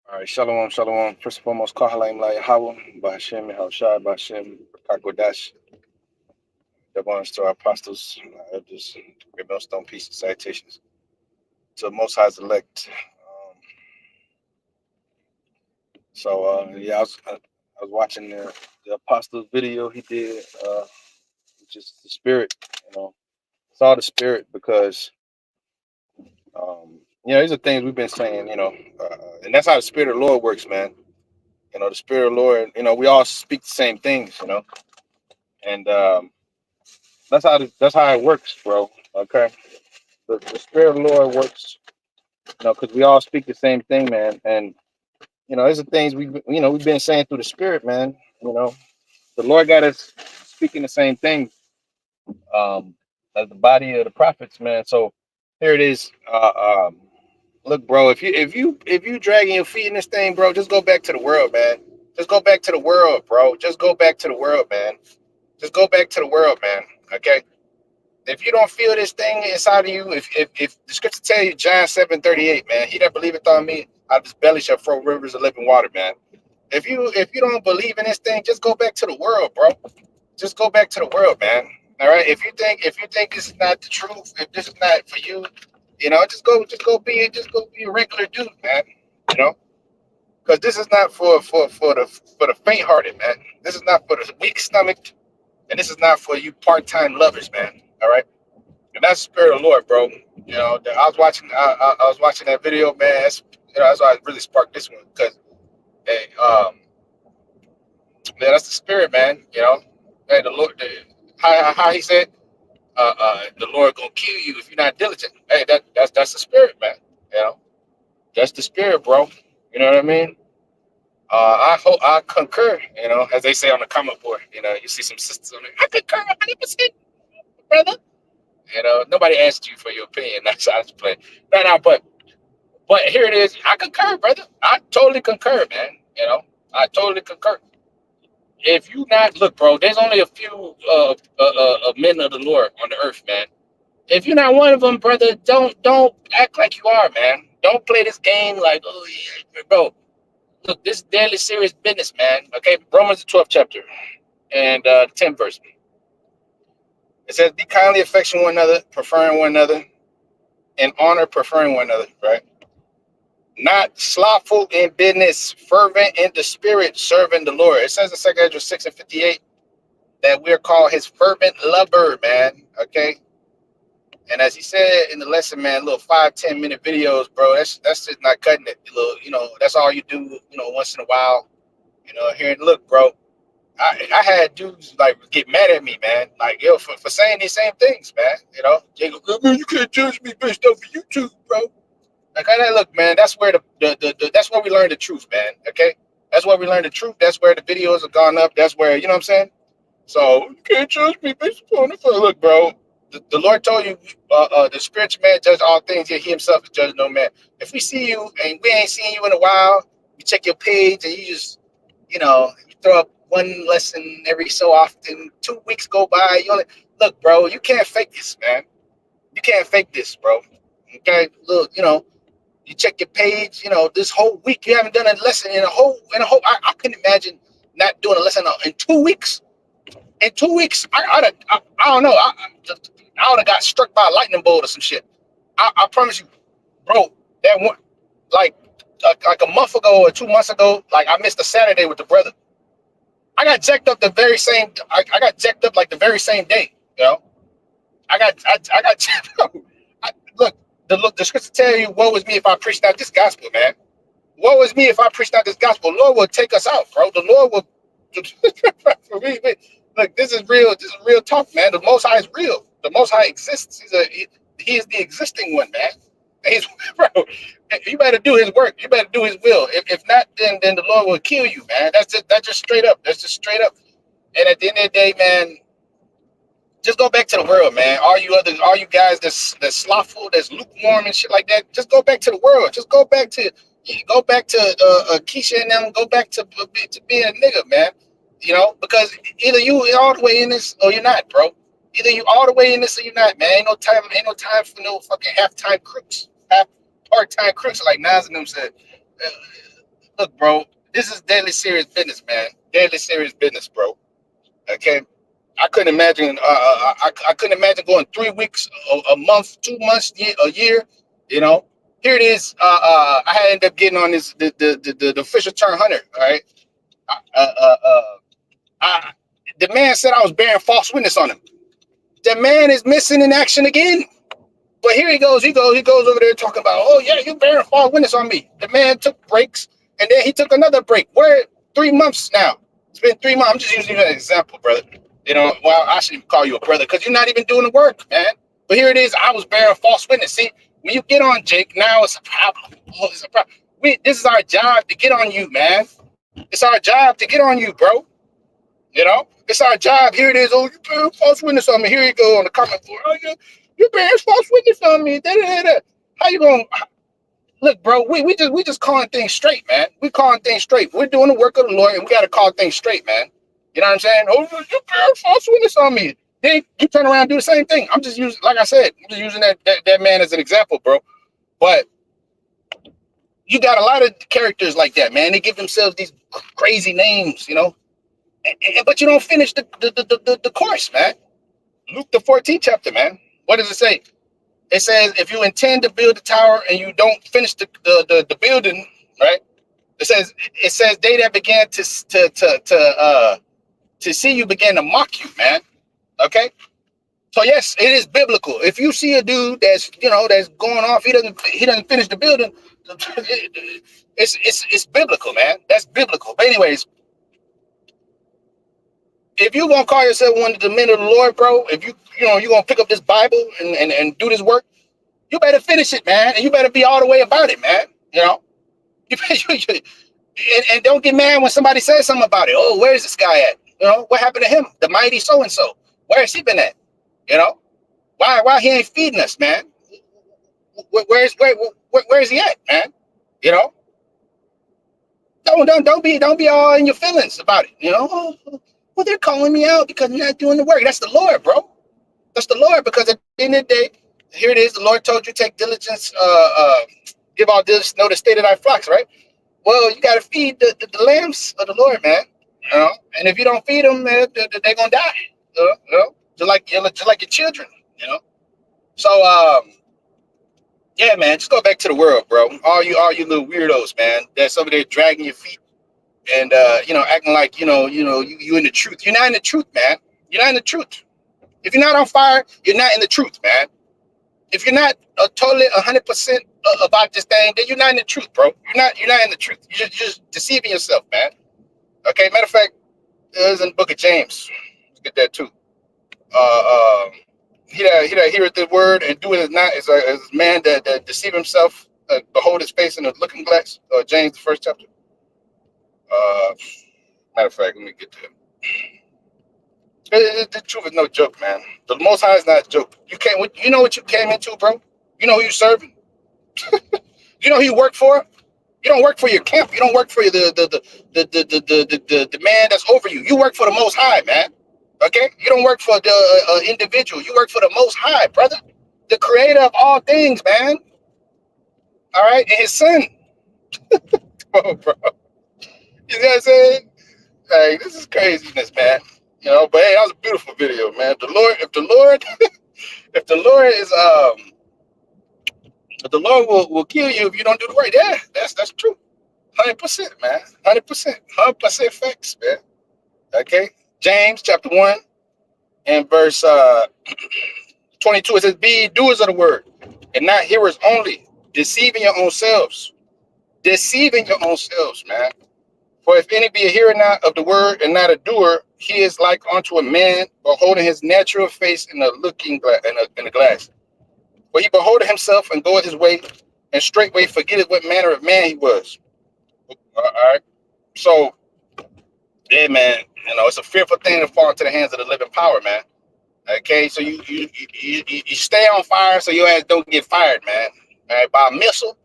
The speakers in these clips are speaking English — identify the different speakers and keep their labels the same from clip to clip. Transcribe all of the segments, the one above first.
Speaker 1: All right, shalom, shalom. First and foremost, Kahalayim La Yahweh, Bahashem, Yahushai, Bahashem, Kakodash. Double honors to our apostles, our elders, great millstone, peace and salutations to the Most High's elect. I was watching the apostles video he did, just the spirit, you know, saw the spirit because, these are things we've been saying, and that's how the spirit of the Lord works, man. The spirit of the Lord, we all speak the same things, and that's how it works, bro. Okay, the spirit of the Lord works, because we all speak the same thing, man. And these are things we've been saying through the spirit, man. The Lord got us speaking the same thing, as the body of the prophets, man. So here it is. Look, bro, if you dragging your feet in this thing, bro, just go back to the world, man. Just go back to the world, bro. Just go back to the world, man. Just go back to the world, man. Okay. If you don't feel this thing inside of you, if the scripture tell you John 7:38, man, he that believeth on me, out of his belly shall flow rivers of living water, man. If you don't believe in this thing, just go back to the world, bro. Just go back to the world, man. All right. If you think this is not the truth, if this is not for you, just go be a regular dude, man. You know, because this is not for the faint-hearted, man. This is not for the weak stomached, and this is not for you part-time lovers, man. All right. And that's the spirit of the Lord, bro. I was watching that video, man. That's why I really sparked this one because, hey, man, that's the spirit, man. Hey, the Lord, how he said, the Lord gonna kill you if you're not diligent. Hey, that's the spirit, man. You know, that's the spirit, bro. You know what I mean? I concur. As they say on the comment board. You see some sisters on there. I concur 100%, brother. Nobody asked you for your opinion. That's how I play. No, but here it is. I concur, brother. I totally concur, man. I totally concur. If you not look, bro, there's only a few men of the Lord on the earth, man. If you're not one of them, brother, don't act like you are, man. Don't play this game like, oh yeah, bro. Look, this is deadly serious business, man. Okay, Romans the 12th chapter and 10th verse. It says, "Be kindly affection one another, preferring one another, and honor preferring one another." Right? Not slothful in business, fervent in the spirit, serving the Lord. It says in 2 Ezra 6:58 that we're called His fervent lover, man. Okay. And as he said in the lesson, man, little 5-10 minute videos, bro. That's just not cutting it. That's all you do. Once in a while. Here and look, bro. I had dudes like get mad at me, man. Like for saying these same things, man. Jacob, man, you can't judge me based off of YouTube, bro. Like, look, man. That's where that's where we learn the truth, man. Okay, that's where we learn the truth. That's where the videos have gone up. That's where what I'm saying. So you can't judge me based upon the look, bro. The Lord told you, the spiritual man judge all things, yet he himself is judge no man. If we see you and we ain't seen you in a while, you check your page and you just, you throw up one lesson every so often. 2 weeks go by. Look, bro. You can't fake this, man. You can't fake this, bro. Okay, look, you check your page. This whole week you haven't done a lesson in a whole. I couldn't imagine not doing a lesson in 2 weeks. In 2 weeks, I don't know. I would have got struck by a lightning bolt or some shit. I promise you, bro. That one, like, like a month ago or 2 months ago, like I missed a Saturday with the brother. I got jacked up the very same. I got jacked up like the very same day. I got jacked up. Look, the scripture tell you, "Woe is me if I preach not this gospel, man. Woe is me if I preach not this gospel. Lord will take us out, bro. The Lord will." For me, look, this is real. This is real talk, man. The Most High is real. The Most High exists. He is the existing one, man. He's, bro. You better do His work. You better do His will. If not, then the Lord will kill you, man. That's just straight up. That's just straight up. And at the end of the day, man, just go back to the world, man. All you guys that's slothful, that's lukewarm and shit like that, just go back to the world. Just go back to Keisha and them. Go back to being a nigga, man. Because either you all the way in this or you're not, bro. Either you all the way in this or you're not, man. Ain't no time for no fucking half-time crooks, part-time crooks like Nas and them said. Look, bro, this is deadly serious business, man. Deadly serious business, bro. Okay, I couldn't imagine. I couldn't imagine going 3 weeks, a month, 2 months, a year. You know, here it is. I had ended up getting on this the official turn hunter. All right. Uh, uh, uh, uh, I, the man said I was bearing false witness on him. The man is missing in action again. But here he goes. He goes over there talking about, oh yeah, you bearing false witness on me. The man took breaks, and then he took another break. Where 3 months now? It's been 3 months. I'm just using you as an example, brother. You know, well, I shouldn't call you a brother because you're not even doing the work, man. But here it is. I was bearing false witness. See, when you get on Jake, now it's a problem. Oh, it's a problem. This is our job to get on you, man. It's our job to get on you, bro. You know, it's our job. Here it is. Oh, you bearing false witness on me. Here you go on the comment board. Oh, you bearing false witness on me. Da, da, da, da. How you gonna look, bro? We just calling things straight, man. We calling things straight. We're doing the work of the Lord, and we gotta call things straight, man. You know what I'm saying? Oh, you bearing false witness on me. Then you turn around and do the same thing. I'm just using, like I said, I'm just using that man as an example, bro. But you got a lot of characters like that, man. They give themselves these crazy names, you know. But you don't finish the course, man. Luke the 14th chapter, man. What does it say? It says if you intend to build a tower and you don't finish the building, right? It says they that began to see you began to mock you, man. Okay. So yes, it is biblical. If you see a dude that's that's going off, he doesn't finish the building. It's biblical, man. That's biblical. But anyways, if you gonna call yourself one of the men of the Lord, bro, if you're gonna pick up this Bible and do this work, you better finish it, man, and you better be all the way about it, man. You know, and don't get mad when somebody says something about it. Oh, where's this guy at? You know, what happened to him? The mighty so and so. Where has he been at? You know, why he ain't feeding us, man? Where's he at, man? You know, don't be all in your feelings about it. You know, well, they're calling me out because I'm not doing the work. That's the Lord, bro. That's the Lord, because at the end of the day, here it is. The Lord told you take diligence, give all diligence, know the state of thy flocks, right? Well, you got to feed the lambs of the Lord, man. You know, and if you don't feed them, man, they're gonna die. You know, just like your children. You know, so yeah, man, just go back to the world, bro. All you little weirdos, man. That's over there dragging your feet and acting like you in the truth. You're not in the truth, man. You're not in the truth. If you're not on fire, you're not in the truth, man. If you're not totally 100% about this thing, then you're not in the truth, bro. You're not in the truth. You're just deceiving yourself, man. Okay. Matter of fact, there's in the book of James. Let's get that too. He that heareth the word and doeth it not is a man that deceive himself. Behold his face in the looking glass. James the first chapter. Matter of fact, let me get to it. The truth is no joke, man. The Most High is not a joke. You know what you came into, bro. You know who you serving. You know who you work for. You don't work for your camp. You don't work for the man that's over you. You work for the Most High, man. Okay. You don't work for the individual. You work for the Most High, brother, the Creator of all things, man. All right, and His Son. Oh, bro. You know what I'm saying? Hey, this is craziness, man. You know, but hey, that was a beautiful video, man. If the Lord is if the Lord will kill you if you don't do the work. Yeah, that's true. 100%, man. 100% facts, man. Okay. James chapter 1 and verse 22. It says, be ye doers of the word, and not hearers only, deceiving your own selves. Deceiving your own selves, man. For if any be a hearer not of the word and not a doer, he is like unto a man beholding his natural face in a looking glass, in a glass. For he beholdeth himself and goeth his way, and straightway forgetteth what manner of man he was. All right. So, yeah, man. You know, it's a fearful thing to fall into the hands of the living power, man. Okay, so you stay on fire so your ass don't get fired, man. All right, by a missile.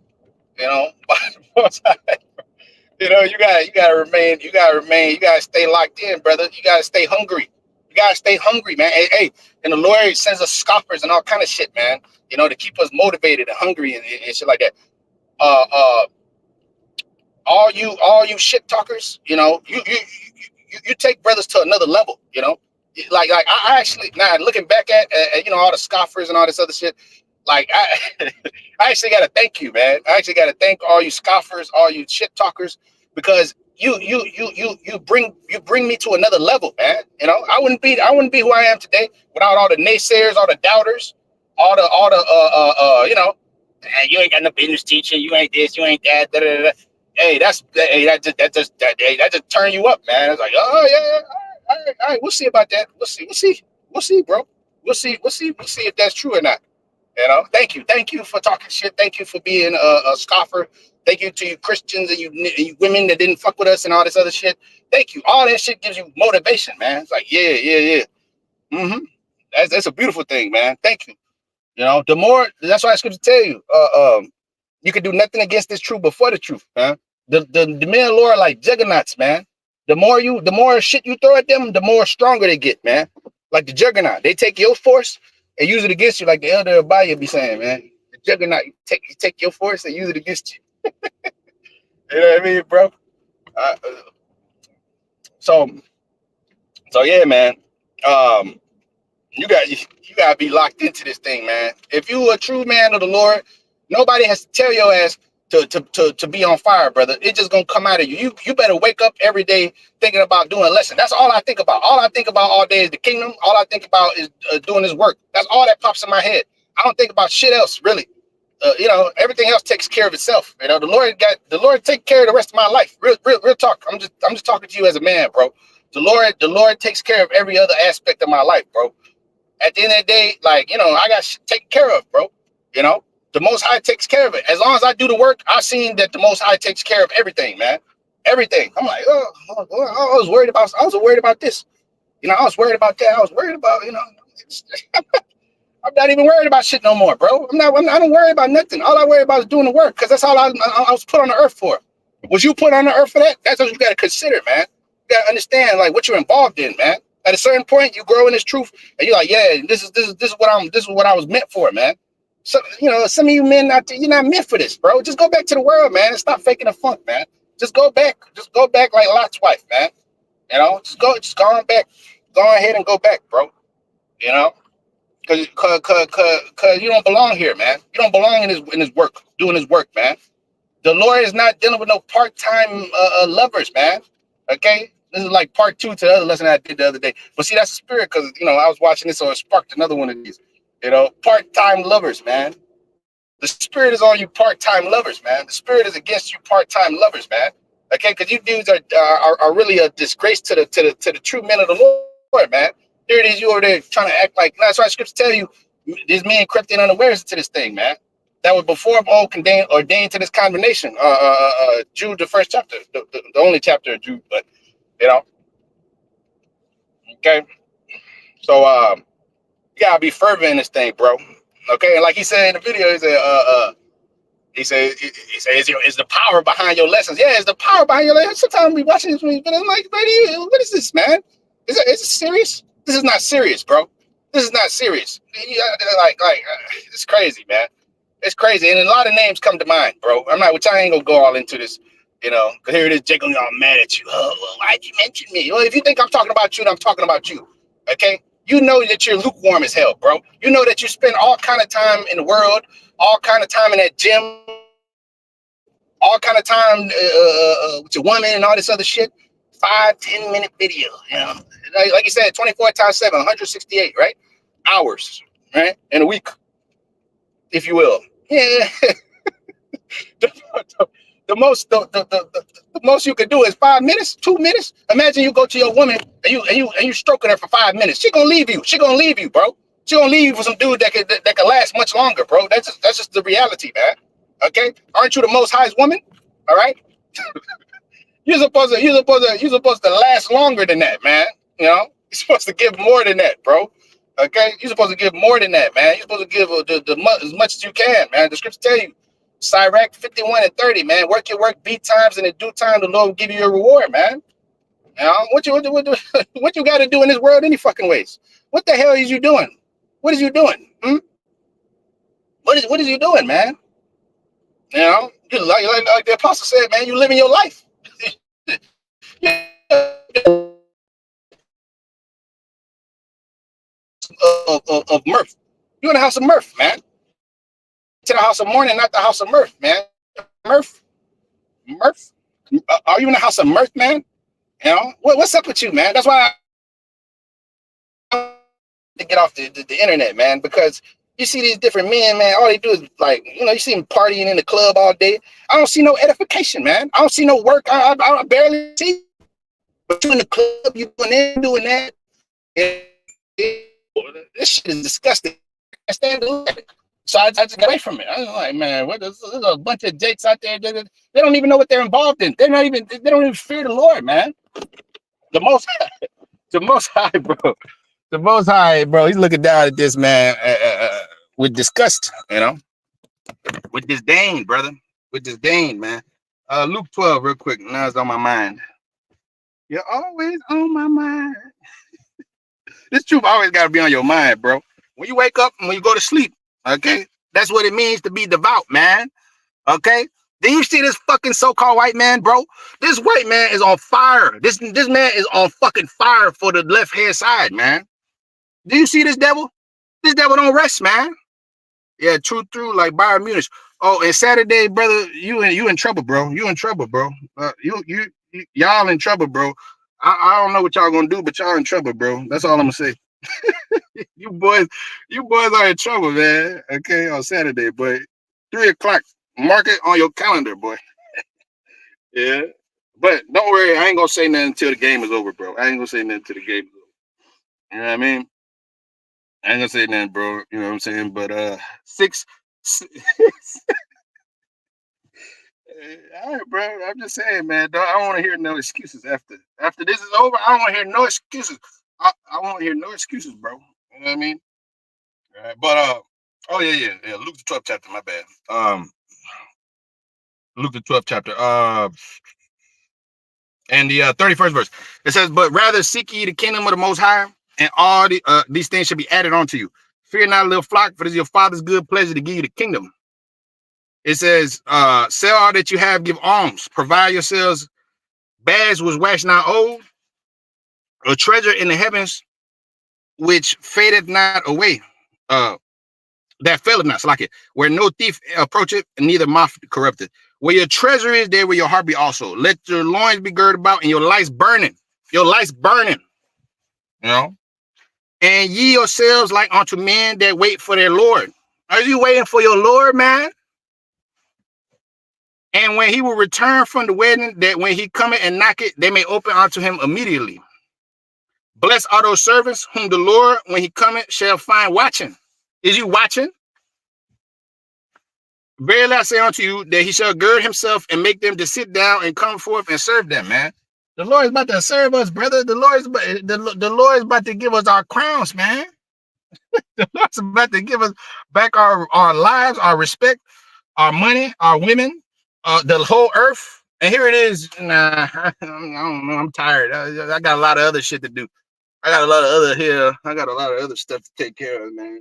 Speaker 1: You know, you know, you gotta stay locked in, brother. You gotta stay hungry. You gotta stay hungry, man. Hey, and the Lord sends us scoffers and all kind of shit, man. You know, to keep us motivated and hungry and shit like that. all you shit talkers, you take brothers to another level, like I actually now looking back at all the scoffers and all this other shit, like I actually gotta thank you, man. I actually gotta thank all you scoffers, all you shit talkers, because you bring me to another level, man. I wouldn't be who I am today without all the naysayers, all the doubters, all the "Man, you ain't got no business teaching, you ain't this, you ain't that, da, da, da, da." Hey, that just turn you up, man. It's like, oh yeah, yeah, all right, we'll see about that. We'll see, bro. We'll see if that's true or not. Thank you for talking shit. Thank you for being a scoffer. Thank you to you Christians and you women that didn't fuck with us and all this other shit. Thank you. All that shit gives you motivation, man. It's like, yeah, yeah, yeah. Mm-hmm. That's a beautiful thing, man. Thank you. The more, that's why the scripture tell you, you can do nothing against this truth before the truth, man. The men of the Lord are like juggernauts, man. The more shit you throw at them, the more stronger they get, man. Like the juggernaut, they take your force and use it against you, like the elder Abaya be saying, man. The juggernaut, you take your force and use it against you. You know what I mean, bro? Uh, so yeah, man. Um, you gotta be locked into this thing, man. If you a true man of the Lord, nobody has to tell your ass to be on fire, brother. It's just gonna come out of you. You better wake up every day thinking about doing a lesson. That's all I think about. All I think about all day is the kingdom. All I think about is doing this work. That's all that pops in my head. I don't think about shit else, really. Everything else takes care of itself. The Lord take care of the rest of my life. Real talk. I'm just talking to you as a man, bro. The Lord takes care of every other aspect of my life, bro. At the end of the day, like, I got shit taken care of, bro. You know, the Most High takes care of it. As long as I do the work, I've seen that the Most High takes care of everything, man. Everything. I'm like, I was worried about this. I was worried about that. I was worried about, I'm not even worried about shit no more, bro. I don't worry about nothing. All I worry about is doing the work, because that's all I was put on the earth for. Was you put on the earth for that? That's what you got to consider, man. You got to understand, like, what you're involved in, man. At a certain point, you grow in this truth, and you're like, yeah, this is what I was meant for, man. So, some of you men out there, you're not meant for this, bro. Just go back to the world, man, and stop faking the funk, man. Just go back like Lot's wife, man. Just go on back. Go ahead and go back, bro. You know, cause you don't belong here, man. You don't belong in his work, doing his work, man. The Lord is not dealing with no part-time lovers, man. Okay, this is like part 2 to the other lesson I did the other day. But see, that's the spirit, because I was watching this, so it sparked another one of these. Part-time lovers, man. The spirit is on you, part-time lovers, man. The spirit is against you, part-time lovers, man. Okay, because you dudes are really a disgrace to the true men of the Lord, man. Here it is, you over there trying to act like. That's why scriptures tell you, these men crept in unawares into this thing, man. That was before all ordained to this condemnation. Jude, the first chapter, the only chapter of Jude, but okay. So you gotta be fervent in this thing, bro. Okay, and like he said in the video, he said, is the power behind your lessons? Yeah, it's the power behind your lessons. Sometimes we watching this, but I'm like, what is this, man? Is it serious? This is not serious, bro. This is not serious. It's crazy, man. It's crazy, and a lot of names come to mind, bro. Which I ain't gonna go all into this, because here it is, Jake, I'm mad at you. Oh, well, why'd you mention me? Well, if you think I'm talking about you, then I'm talking about you, okay? You know that you're lukewarm as hell, bro. You know that you spend all kind of time in the world, all kind of time in that gym, all kind of time with your woman and all this other shit. 5-10 minute video, like you said, 24 times 7, 168, right? Hours, right? In a week, if you will. Yeah. The most you can do is 5 minutes, 2 minutes. Imagine you go to your woman and you stroking her for 5 minutes. She gonna leave you. She gonna leave you, bro. She gonna leave you for some dude that can last much longer, bro. That's just the reality, man. Okay? Aren't you the Most High's woman? All right. You're supposed to last longer than that, man. You're supposed to give more than that, bro. Okay? You're supposed to give more than that, man. You're supposed to give as much as you can, man. The scriptures tell you, Sirach 51:30, man. Work your work, beat times, and in due time the Lord will give you your reward, man. What you got to do in this world any fucking ways? What the hell is you doing? What is you doing? What is you doing, man? You like the apostle said, man, you living your life. of mirth. You in the house of mirth, man. To the house of mourning, not the house of mirth, man. Mirth, mirth. Are you in the house of mirth, man? You know what's up with you, man? That's why I to get off the internet, man, because you see these different men, man. All they do is like, you see them partying in the club all day. I don't see no edification, man. I don't see no work. I barely see. But you in the club, you doing that. This shit is disgusting. I stand to look at it. So I just got away from it. I was like, man, there's a bunch of jakes out there. They don't even know what they're involved in. They don't even fear the Lord, man. The most high, bro. The most high, bro. He's looking down at this man with disgust, with disdain, brother. With disdain, man. Luke 12, real quick. Now it's on my mind. You're always on my mind. This truth always got to be on your mind, bro. When you wake up and when you go to sleep, okay? That's what it means to be devout, man. Okay? Do you see this fucking so-called white man, bro? This white man is on fire. This man is on fucking fire for the left hand side, man. Do you see this devil? This devil don't rest, man. Yeah, true, like Bayern Munich. Oh, and Saturday, brother, you in trouble, bro. You in trouble, bro. Y'all in trouble, bro. I don't know what y'all gonna do, but y'all in trouble, bro. That's all I'm gonna say. you boys are in trouble, man. Okay, on Saturday, but 3:00. Mark it on your calendar, boy. Yeah. But don't worry, I ain't gonna say nothing until the game is over, bro. I ain't gonna say nothing until the game is over. You know what I mean? I ain't gonna say nothing, bro. You know what I'm saying? But 6 all right, bro. I'm just saying, man. I don't want to hear no excuses after this is over. I don't want to hear no excuses. I want to hear no excuses, bro. You know what I mean? All right, but oh yeah. Luke the 12th chapter. My bad. Luke the 12th chapter. And the 31st verse. It says, "But rather seek ye the kingdom of the Most High, and all these things shall be added unto you. Fear not, little flock, for it is your Father's good pleasure to give you the kingdom." It says, "Sell all that you have, give alms, provide yourselves bags which wax not old, a treasure in the heavens which fadeth not away, that faileth not, like it, where no thief approacheth, and neither moth corrupteth. Where your treasure is, there will your heart be also. Let your loins be girded about, and your lights burning. Your lights burning. And ye yourselves like unto men that wait for their Lord." Are you waiting for your Lord, man? "And when he will return from the wedding, that when he cometh and knocketh, they may open unto him immediately. Blessed are those servants whom the Lord, when he cometh, shall find watching." Is you watching? "Verily I say unto you, that he shall gird himself and make them to sit down and come forth and serve them," man. The Lord is about to serve us, brother. The Lord is about to give us our crowns, man. The Lord's about to give us back our lives, our respect, our money, our women, the whole earth. And here it is. Nah, I don't know. I'm tired. I got a lot of other shit to do. I got a lot of other stuff to take care of, man.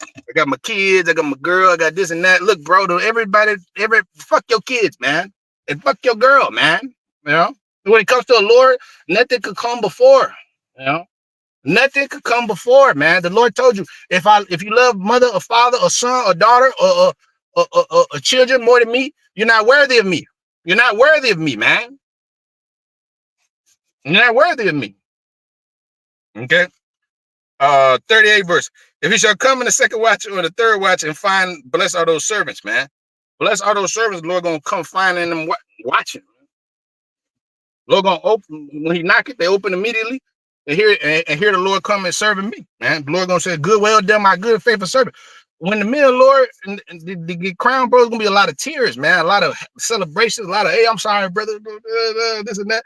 Speaker 1: I got my kids. I got my girl. I got this and that. Look, bro, fuck your kids, man. And fuck your girl, man. When it comes to the Lord, nothing could come before. Nothing could come before, man. The Lord told you, if you love mother or father or son or daughter or children more than me, you're not worthy of me. You're not worthy of me, man. You're not worthy of me. Okay. 38 verse. "If he shall come in the second watch or the third watch and find, blessed are those servants," man. Blessed are those servants. The Lord gonna come finding them watching. Lord gonna open when he knock it, they open immediately. And hear the Lord come and serving me, man. The Lord gonna say, "Good, well done, my good faithful servant." When the men of the Lord and the get crowned, bro, it's gonna be a lot of tears, man. A lot of celebrations, a lot of, "Hey, I'm sorry, brother," this and that.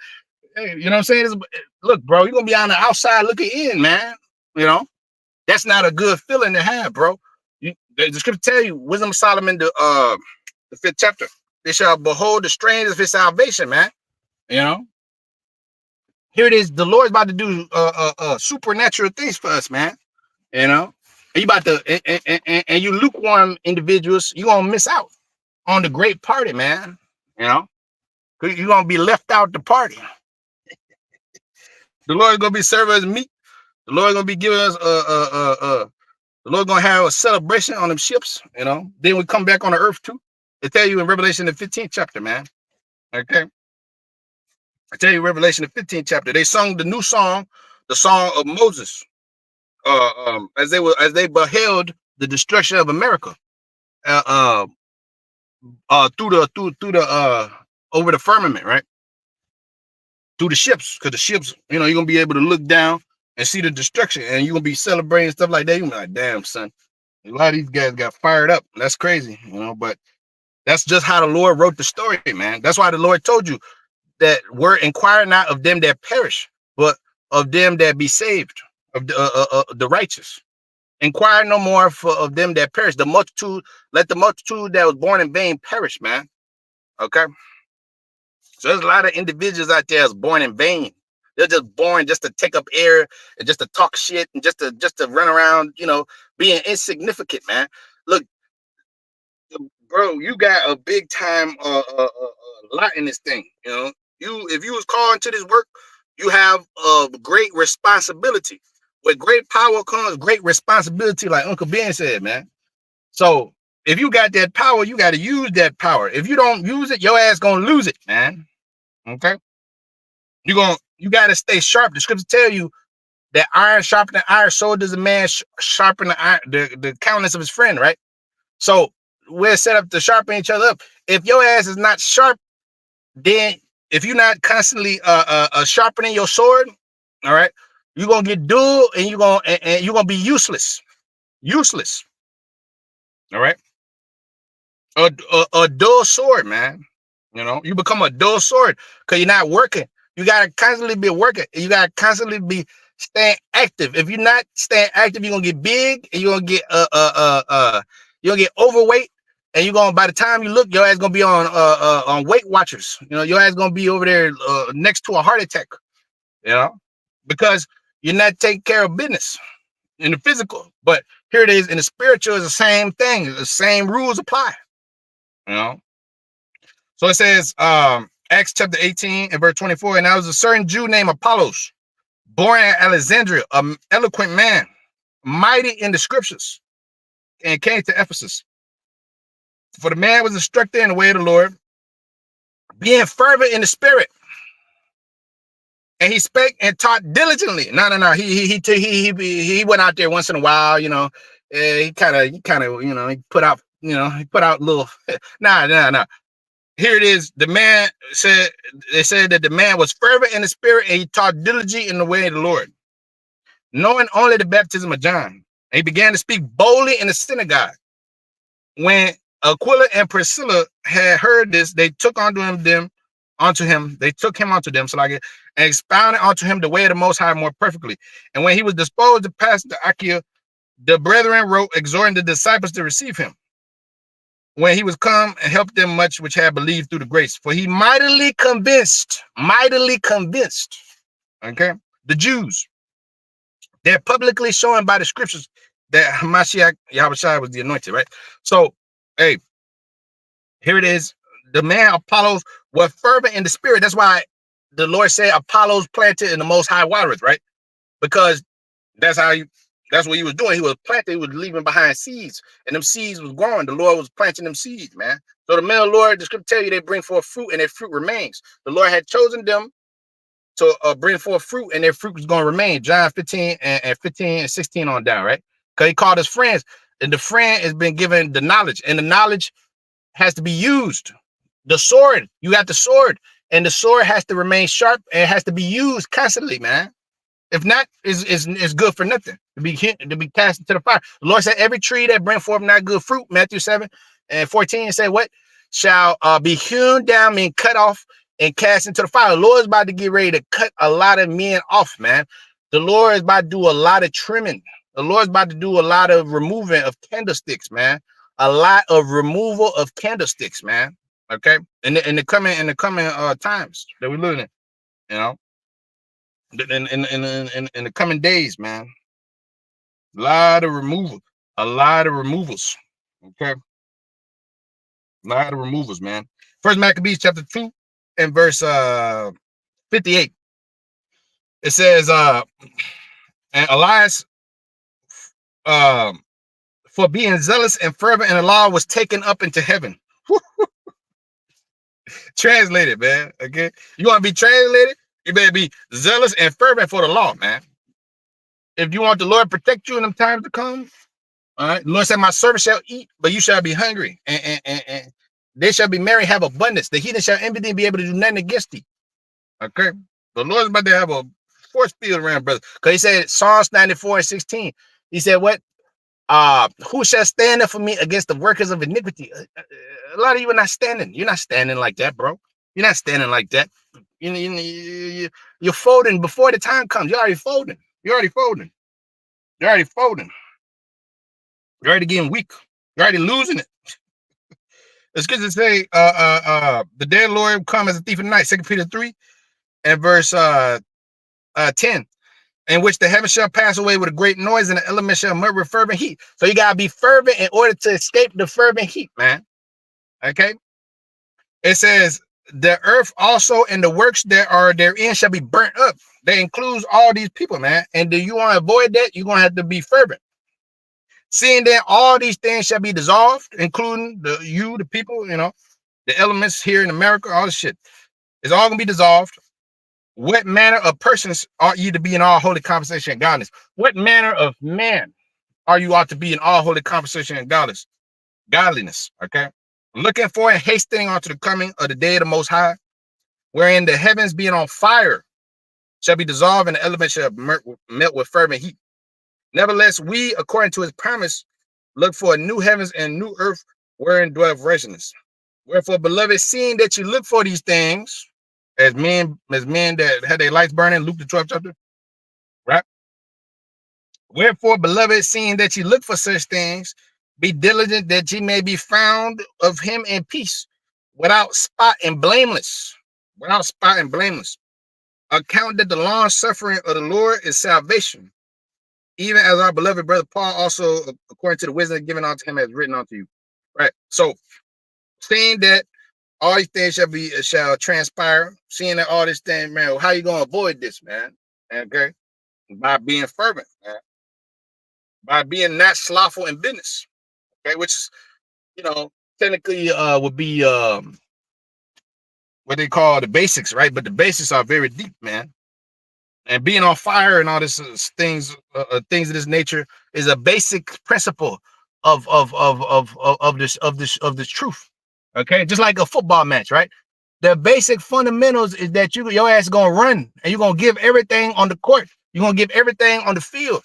Speaker 1: Hey, you know what I'm saying? Look, bro, you're gonna be on the outside looking in, man. That's not a good feeling to have, bro. The scripture tell you, Wisdom of Solomon, the 5th chapter, "They shall behold the strange of his salvation," man. Here it is. The Lord's about to do supernatural things for us, man. And you about to and you lukewarm individuals, you gonna miss out. on the great party, man. You know, because you're gonna be left out the party. The Lord's gonna be serving us meat. The Lord's gonna be giving us the Lord gonna have a celebration on them ships, you know. Then we come back on the earth too. They tell you in Revelation the 15th chapter, man. Okay. I tell you, Revelation the 15th chapter. They sung the new song, the song of Moses, as they beheld the destruction of America, uh, through the over the firmament, right? Through the ships, because the ships, you know, you're gonna be able to look down and see the destruction, and you're gonna be celebrating stuff like that. You're gonna be like, damn, son, a lot of these guys got fired up. That's crazy, you know, but that's just how the Lord wrote the story, man. That's why the Lord told you that we're inquiring not of them that perish, but of them that be saved, of the righteous. Inquire no more of them that perish. The multitude, let the multitude that was born in vain perish, man. Okay. So there's a lot of individuals out there that's born in vain. They're just born just to take up air and just to talk shit and just to run around, you know, being insignificant, man. Look, bro, you got a big time lot in this thing. You know, if you was called into this work, you have a great responsibility. With great power comes great responsibility, like Uncle Ben said, man. So if you got that power, you got to use that power. If you don't use it, your ass gonna lose it, man. Okay, you got to stay sharp. The scriptures tell you that iron sharpening iron, so does a man sharpen the iron, the countenance of his friend, right? So we're set up to sharpen each other up. If your ass is not sharp, then if you're not constantly sharpening your sword, all right, you're gonna get dull and you're gonna be useless. Useless. All right. A dull sword, man. You know, you become a dull sword because you're not working. You gotta constantly be working. You gotta constantly be staying active. If you're not staying active, you're gonna get big and you're gonna get overweight. And you're gonna, by the time you look, your ass gonna be on Weight Watchers. You know, your ass gonna be over there next to a heart attack. You know, because you're not taking care of business in the physical. But here it is in the spiritual, is the same thing. The same rules apply. You know. So it says, Acts chapter 18 and verse 24, and there was a certain Jew named Apollos, born at Alexandria, an eloquent man, mighty in the scriptures, and came to Ephesus. For the man was instructed in the way of the Lord, being fervent in the spirit, and he spake and taught diligently. No. He went out there once in a while, you know. He kind of, you know, he put out little. Nah. Here it is. The man said, they said that the man was fervent in the spirit and he taught diligently in the way of the Lord, knowing only the baptism of John. And he began to speak boldly in the synagogue. When Aquila and Priscilla had heard this, they took unto him, so like it, and expounded unto him the way of the Most High more perfectly. And when he was disposed to pass to Achaia, the brethren wrote, exhorting the disciples to receive him, when he was come and helped them much which had believed through the grace. For he mightily convinced, okay, the Jews, they're publicly showing by the scriptures that Hamashiach Yahushua was the anointed, right? So, hey, here it is. The man Apollos was fervent in the spirit. That's why the Lord said Apollos planted in the Most High watereth, right? Because that's what he was doing. He was planting, he was leaving behind seeds, and them seeds was growing. The Lord was planting them seeds, man. So the men of the Lord, the scripture tell you, they bring forth fruit, and their fruit remains. The Lord had chosen them to bring forth fruit, and their fruit was going to remain. John 15 and 15 and 16 on down, right? Because he called us friends, and the friend has been given the knowledge, and the knowledge has to be used. The sword, you got the sword, and the sword has to remain sharp, and it has to be used constantly, man. If not, it's good for nothing to be cast into the fire. The Lord said, every tree that bring forth not good fruit, Matthew 7 and 14, said what? Shall be hewn down, mean cut off, and cast into the fire. The Lord is about to get ready to cut a lot of men off, man. The Lord is about to do a lot of trimming. The Lord is about to do a lot of removing of candlesticks, man. A lot of removal of candlesticks, man. Okay, in the coming times that we're living in, you know. In the coming days, man, a lot of removals. Okay,
Speaker 2: A lot of removals, man. First Maccabees chapter 2 and verse 58. It says, and Elias, for being zealous and fervent in the law, was taken up into heaven. Translated, man. Okay. You want to be translated? You better be zealous and fervent for the law, man. If you want the Lord to protect you in them times to come, all right. The Lord said, my servant shall eat, but you shall be hungry. And they shall be merry, have abundance. The heathen shall envy thee and be able to do nothing against thee. Okay. The Lord's about to have a force field around, brother. Because he said, Psalms 94 and 16. He said, what? Who shall stand up for me against the workers of iniquity? A lot of you are not standing. You're not standing like that, bro. You're not standing like that. You're folding before the time comes. You're already folding. You're already folding. You're already folding. You're already getting weak. You're already losing it. It's good to say, the day of the Lord will come as a thief in the night. 2 Peter 3 and verse 10. In which the heavens shall pass away with a great noise, and the elements shall melt with fervent heat. So you gotta be fervent in order to escape the fervent heat, man. Okay. It says the earth also and the works that are therein shall be burnt up. That includes all these people, man. And do you want to avoid that? You're gonna have to be fervent. Seeing that all these things shall be dissolved, including the people, the elements here in America, all this shit. It's all gonna be dissolved. What manner of persons ought you to be in all holy conversation and godliness? What manner of man are you ought to be in all holy conversation and godliness? Okay. Looking for and hastening unto the coming of the day of the Most High, wherein the heavens being on fire shall be dissolved and the elements shall melt with fervent heat. Nevertheless, we, according to his promise, look for a new heavens and new earth wherein dwelleth righteousness. Wherefore, beloved, seeing that you look for these things, as men that had their lights burning, Luke the 12th chapter, right? Wherefore, beloved, seeing that you look for such things, be diligent that ye may be found of him in peace, without spot and blameless. Without spot and blameless. Account that the long suffering of the Lord is salvation, even as our beloved brother Paul also, according to the wisdom given unto him, has written unto you. Right. So, seeing that all these things shall transpire, seeing that all this thing, man, how you gonna avoid this, man? Okay. By being fervent, man. By being not slothful in business. Okay, which is, technically would be what they call the basics, right? But the basics are very deep, man. And being on fire and all this things of this nature is a basic principle of this truth. Okay, just like a football match, right? The basic fundamentals is that your ass is gonna run and you're gonna give everything on the court. You're gonna give everything on the field.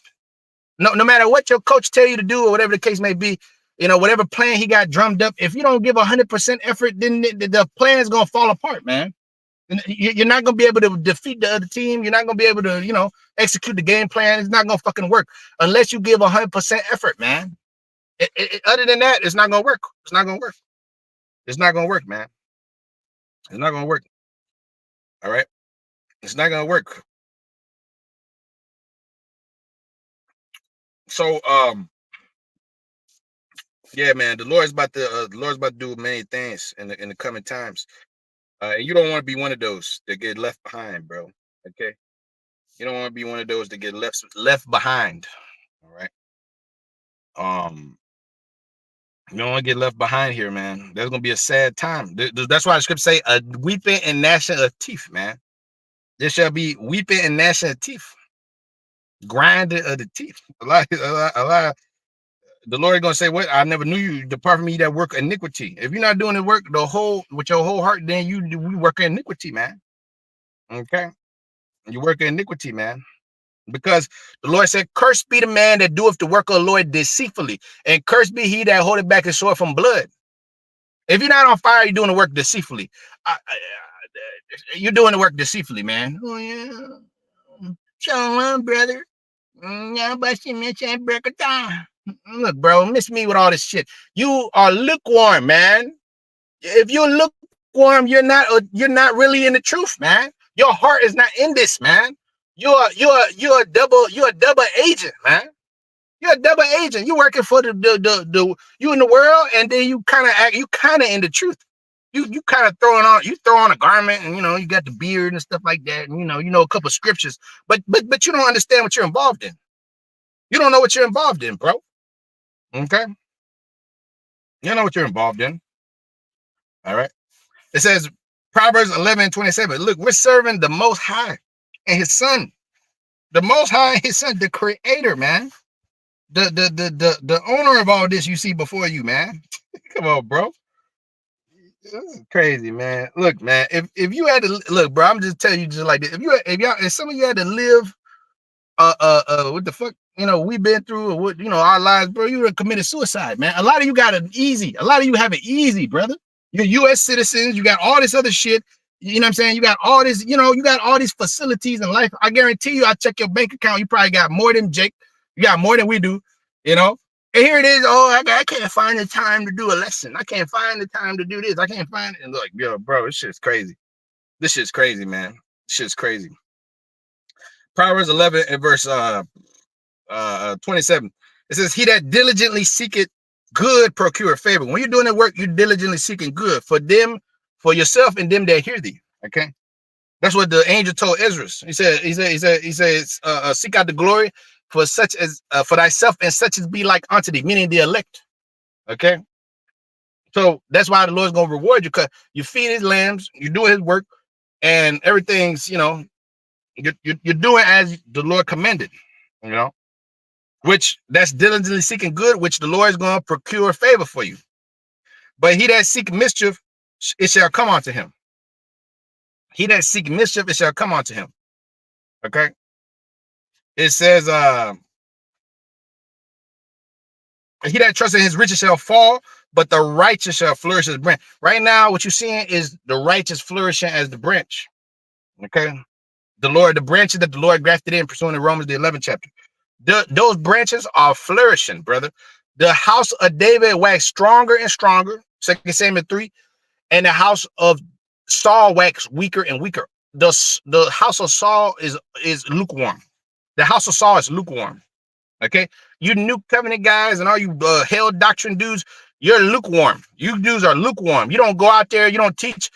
Speaker 2: No matter what your coach tell you to do or whatever the case may be, whatever plan he got drummed up, if you don't give 100% effort, then the plan is gonna fall apart, man. You're not gonna be able to defeat the other team. You're not gonna be able to, execute the game plan. It's not gonna fucking work unless you give 100% effort, man. Other than that, it's not gonna work. It's not gonna work. It's not gonna work, man. It's not gonna work. All right. It's not gonna work. So, yeah, man, the Lord's about to do many things in the coming times. And you don't want to be one of those that get left behind, bro. Okay. You don't want to be one of those that get left behind. All right. You don't want to get left behind here, man. There's gonna be a sad time. That's why the scripture say a weeping and gnashing of teeth, man. There shall be weeping and gnashing of teeth, grinding of the teeth. A lot. The Lord is gonna say, "What? I never knew you. Depart from me that work iniquity." If you're not doing the work with your whole heart, then we work iniquity, man. Okay, you work iniquity, man. Because the Lord said, "Cursed be the man that doeth the work of the Lord deceitfully, and cursed be he that holdeth back his sword from blood." If you're not on fire, you're doing the work deceitfully. You're doing the work deceitfully, man. Oh yeah, shalom, brother. Look, bro, miss me with all this shit. You are lukewarm, man. If you're lukewarm, you're not really in the truth, man. Your heart is not in this, man. You're a double agent, man. You're you're a double agent. You working for the you in the world, and then you kind of in the truth. You kind of throw on a garment, and you got the beard and stuff like that, and you know a couple of scriptures, but you don't understand what you're involved in. You don't know what you're involved in, bro. Okay, you don't know what you're involved in. All right. It says Proverbs 11:27. Look, we're serving the Most High and His Son. The Most High and His Son, the Creator, man. The owner of all this you see before you, man. Come on, bro. This is crazy, man. Look, man. If you had to look, bro, I'm just telling you just like this. If some of you had to live, what the fuck, we've been through, or what, our lives, bro, you would have committed suicide, man. A lot of you got it easy. A lot of you have it easy, brother. You're U.S. citizens. You got all this other shit. You know what I'm saying? You got all this, you got all these facilities in life. I guarantee you, I check your bank account. You probably got more than Jake. You got more than we do, And here it is. Oh, I can't find the time to do a lesson. I can't find the time to do this. I can't find it. And look, bro, this shit's crazy. This shit's crazy, man. This shit's crazy. Proverbs 11 and verse 27. It says, he that diligently seeketh good procure favor. When you're doing that work, you're diligently seeking good for them, for yourself, and them that hear thee. Okay, that's what the angel told Ezra. He says, seek out the glory for such as for thyself, and such as be like unto thee, meaning the elect. Okay, so that's why the Lord's gonna reward you, because you feed His lambs, you're doing His work, and everything's you're doing as the Lord commanded. Which that's diligently seeking good, which the Lord is going to procure favor for you. But he that seek mischief, it shall come unto him. He that seek mischief, it shall come unto him. Okay. It says, he that trusts in his riches shall fall, but the righteous shall flourish as a branch. Right now, what you're seeing is the righteous flourishing as the branch. Okay. The branches that the Lord grafted in, pursuing in Romans, the 11th chapter. Those branches are flourishing, brother. The house of David waxed stronger and stronger, 2 Samuel 3, and the house of Saul waxed weaker and weaker. The house of Saul is lukewarm. The house of Saul is lukewarm. Okay, you New Covenant guys and all you hell doctrine dudes, you're lukewarm. You dudes are lukewarm. You don't go out there. You don't teach.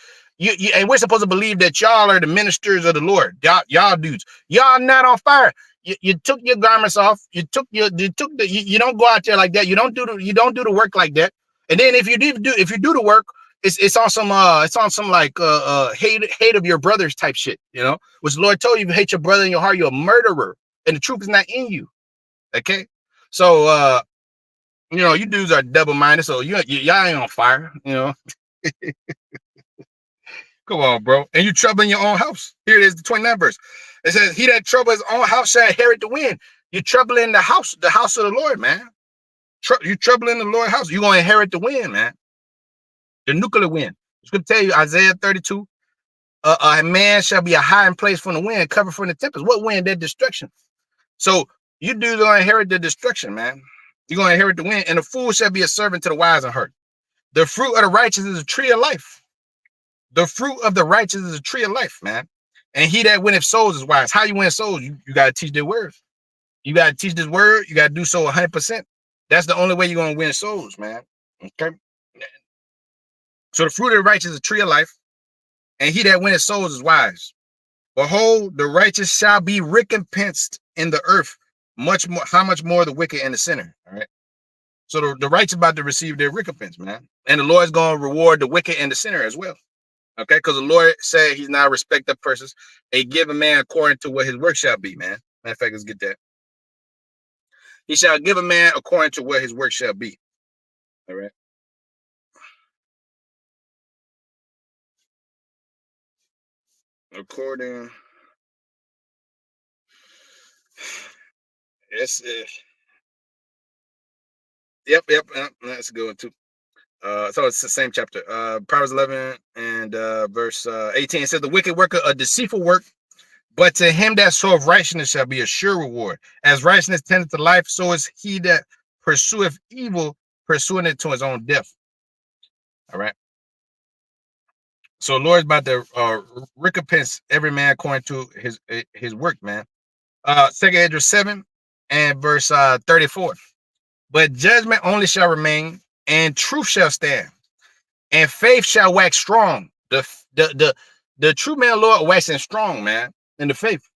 Speaker 2: And we're supposed to believe that y'all are the ministers of the Lord. Y'all dudes, y'all not on fire. You took your garments off. You don't go out there like that. You don't do the work like that. And then if you do the work, it's on some like hate of your brothers type shit, which the Lord told you, if you hate your brother in your heart, you're a murderer, and the truth is not in you. Okay, so you dudes are double-minded, so y'all ain't on fire, Come on, bro. And you troubling your own house. Here it is, the 29th verse. It says, he that trouble his own house shall inherit the wind. You're troubling the house of the Lord, man. You're troubling the Lord's house. You're going to inherit the wind, man. The nuclear wind. It's going to tell you, Isaiah 32, a man shall be a hiding place from the wind, covered from the tempest. What wind? That destruction. So you dudes are going to inherit the destruction, man. You're going to inherit the wind, and the fool shall be a servant to the wise and hurt. The fruit of the righteous is a tree of life. The fruit of the righteous is a tree of life, man. And he that winneth souls is wise. How you win souls? You got to teach the word. You got to teach this word. You got to do so 100%. That's the only way you're going to win souls, man. Okay. So the fruit of the righteous is a tree of life. And he that winneth souls is wise. Behold, the righteous shall be recompensed in the earth. Much more. How much more the wicked and the sinner? All right. So the righteous about to receive their recompense, man. And the Lord is going to reward the wicked and the sinner as well. Okay, because the Lord said he's not respect of persons. He give a man according to what his work shall be, man. Matter of fact, let's get that. He shall give a man according to what his work shall be. All right. According. Yes. Yep. That's a good one too. So it's the same chapter. Proverbs 11 and verse 18. It says, the wicked worker a deceitful work, but to him that soweth righteousness shall be a sure reward. As righteousness tendeth to life, so is he that pursueth evil, pursuing it to his own death. All right. So the Lord is about to recompense every man according to his work, man. 2 Esdras 7 and verse 34. but judgment only shall remain, and truth shall stand, and faith shall wax strong. The true man, Lord, waxing strong, man, in the faith.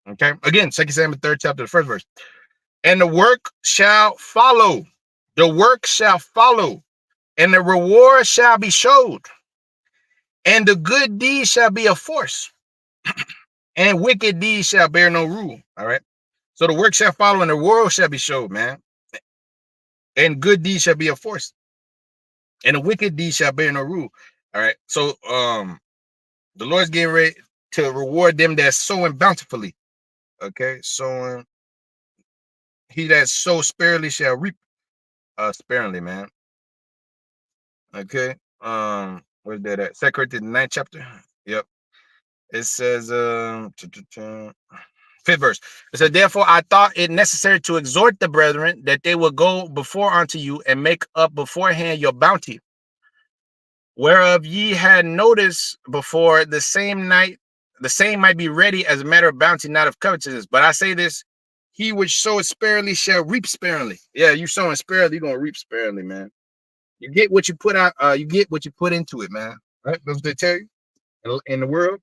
Speaker 2: Okay. Again, 2 Samuel 3rd chapter, the first verse. And the work shall follow. The work shall follow, and the reward shall be showed, and the good deeds shall be a force, and wicked deeds shall bear no rule. All right. So the work shall follow, and the reward shall be showed, man. And good deeds shall be a force, and the wicked deeds shall bear no rule. All right. So the Lord's getting ready to reward them that sowing bountifully. Okay. Sowing, he that sows sparingly shall reap sparingly, man. Okay. Where's that at? 2 Corinthians 9th chapter. Yep. It says 5th verse. It said, therefore I thought it necessary to exhort the brethren that they will go before unto you and make up beforehand your bounty, whereof ye had notice before the same might be ready as a matter of bounty, not of covetousness. But I say this, he which soweth sparingly shall reap sparingly. Yeah, you sowing sparingly, you're gonna reap sparingly, man. You get what you put out, you get what you put into it, man. Right? That's what they tell you in the world.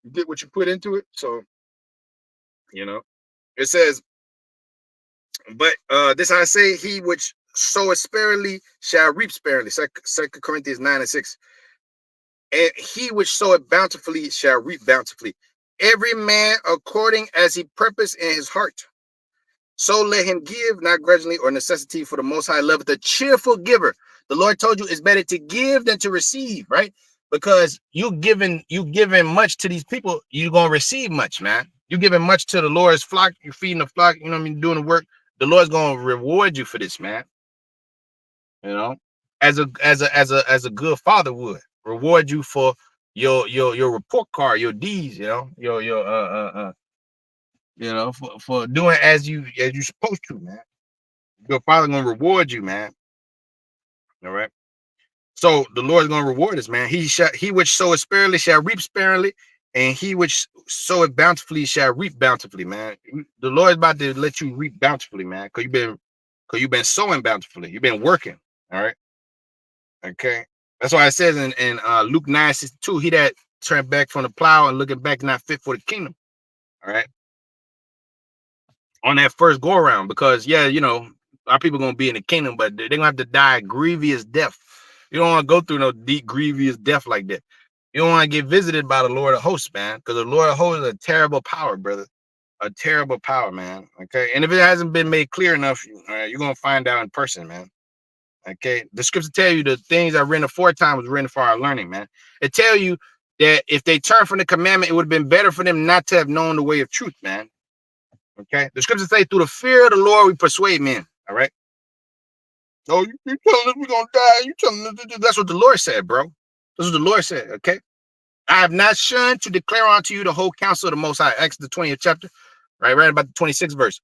Speaker 2: You get what you put into it. So, you know, it says, but this I say, he which soweth sparingly shall reap sparingly. 2 Corinthians 9:6. And he which soweth bountifully shall reap bountifully. Every man according as he purposed in his heart. So let him give, not grudgingly or necessity, for the Most High loveth a cheerful giver. The Lord told you it's better to give than to receive, right? Because you giving much to these people, you're gonna receive much, man. You giving much to the Lord's flock, you're feeding the flock, you know what I mean, doing the work. The Lord's gonna reward you for this, man. You know, as a good father would reward you for your report card, your D's, you know, for doing as you supposed to, man. Your father gonna reward you, man. All right. So the Lord's gonna reward us, man. He which soweth sparingly shall reap sparingly, and he which soweth bountifully shall reap bountifully, man. The Lord's about to let you reap bountifully, man, because you've been sowing bountifully. You've been working. All right. Okay. That's why it says in Luke 9:62, he that turned back from the plow and looking back not fit for the kingdom. All right. On that first go around, because yeah, you know, our people gonna be in the kingdom, but they're gonna have to die a grievous death. You don't want to go through no deep, grievous death like that. You don't want to get visited by the Lord of hosts, man, because the Lord of hosts is a terrible power, brother. A terrible power, man. Okay. And if it hasn't been made clear enough, you're gonna find out in person, man. Okay. The scripture tell you the things I written aforetime was written for our learning, man. It tell you that if they turn from the commandment, it would have been better for them not to have known the way of truth, man. Okay. The scriptures say, through the fear of the Lord, we persuade men. All right. Oh, you telling us we're gonna die? You telling us that's what the Lord said, bro. That's what the Lord said. Okay. I have not shunned to declare unto you the whole counsel of the Most High. Acts the 20th chapter, right about the 26th verse.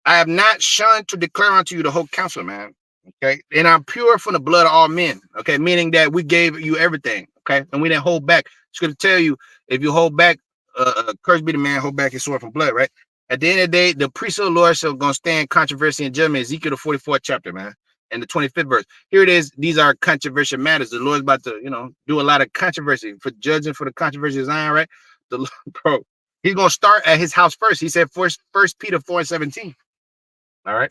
Speaker 2: I have not shunned to declare unto you the whole counsel, man. Okay. And I'm pure from the blood of all men. Okay. Meaning that we gave you everything. Okay. And we didn't hold back. It's going to tell you, if you hold back, cursed be the man, hold back his sword from blood, right? At the end of the day, the priest of the Lord shall gonna stand controversy and judgment. Ezekiel the 44th chapter, man, and the 25th verse. Here it is. These are controversial matters. The Lord's about to, do a lot of controversy for judging for the controversy of Zion, right? Bro, he's gonna start at his house first. He said, First Peter 4:17. All right,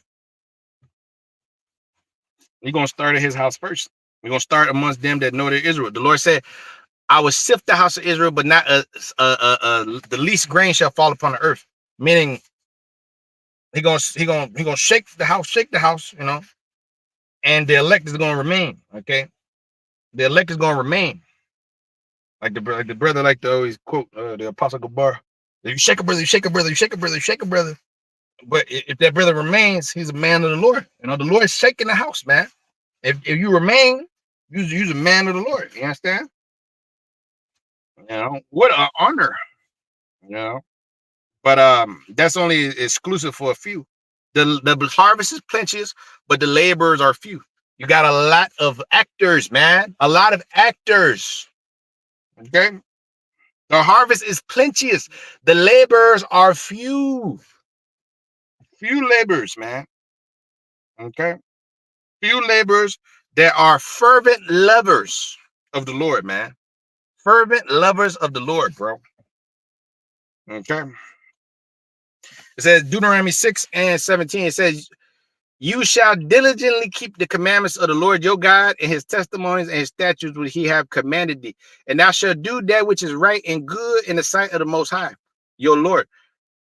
Speaker 2: he's gonna start at his house first. We're gonna start amongst them that know their Israel. The Lord said, I will sift the house of Israel, but not the least grain shall fall upon the earth. Meaning, he gonna shake the house, and the elect is gonna remain. Okay, the elect is gonna remain. Like the brother like to always quote the Apostle Gabar: "If you shake a brother, you shake a brother, you shake a brother, you shake a brother." But if that brother remains, he's a man of the Lord. The Lord is shaking the house, man. If you remain, you're a man of the Lord. You understand? What an honor. But that's only exclusive for a few. The harvest is plenteous, but the laborers are few. You got a lot of actors, man. A lot of actors. Okay. The harvest is plenteous. The laborers are few. Few laborers, man. Okay. Few laborers that are fervent lovers of the Lord, man. Fervent lovers of the Lord, bro. Okay. It says Deuteronomy 6 and 17. It says, you shall diligently keep the commandments of the Lord your God and his testimonies and his statutes which he have commanded thee. And thou shalt do that which is right and good in the sight of the Most High, your Lord.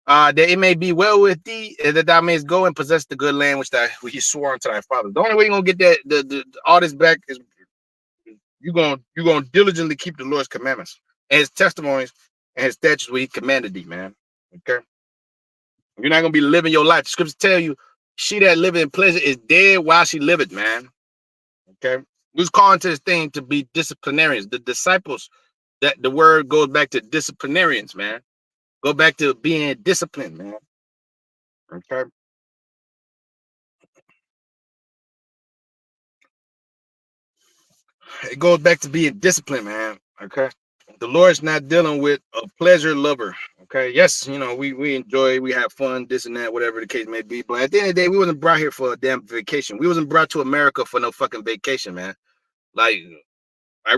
Speaker 2: That it may be well with thee, and that thou mayest go and possess the good land which he swore unto thy father. The only way you're gonna get that all this back is you're gonna diligently keep the Lord's commandments and his testimonies and his statutes where he commanded thee, man. Okay. You're not gonna be living your life. The scriptures tell you, she that liveth in pleasure is dead while she liveth, man. Okay. We was calling to this thing to be disciplinarians. The disciples, that the word goes back to disciplinarians, man. Go back to being disciplined, man. Okay. It goes back to being disciplined, man. Okay. The Lord's not dealing with a pleasure lover. Okay. Yes, we enjoy, we have fun, this and that, whatever the case may be. But at the end of the day, we wasn't brought here for a damn vacation. We wasn't brought to America for no fucking vacation, man. Like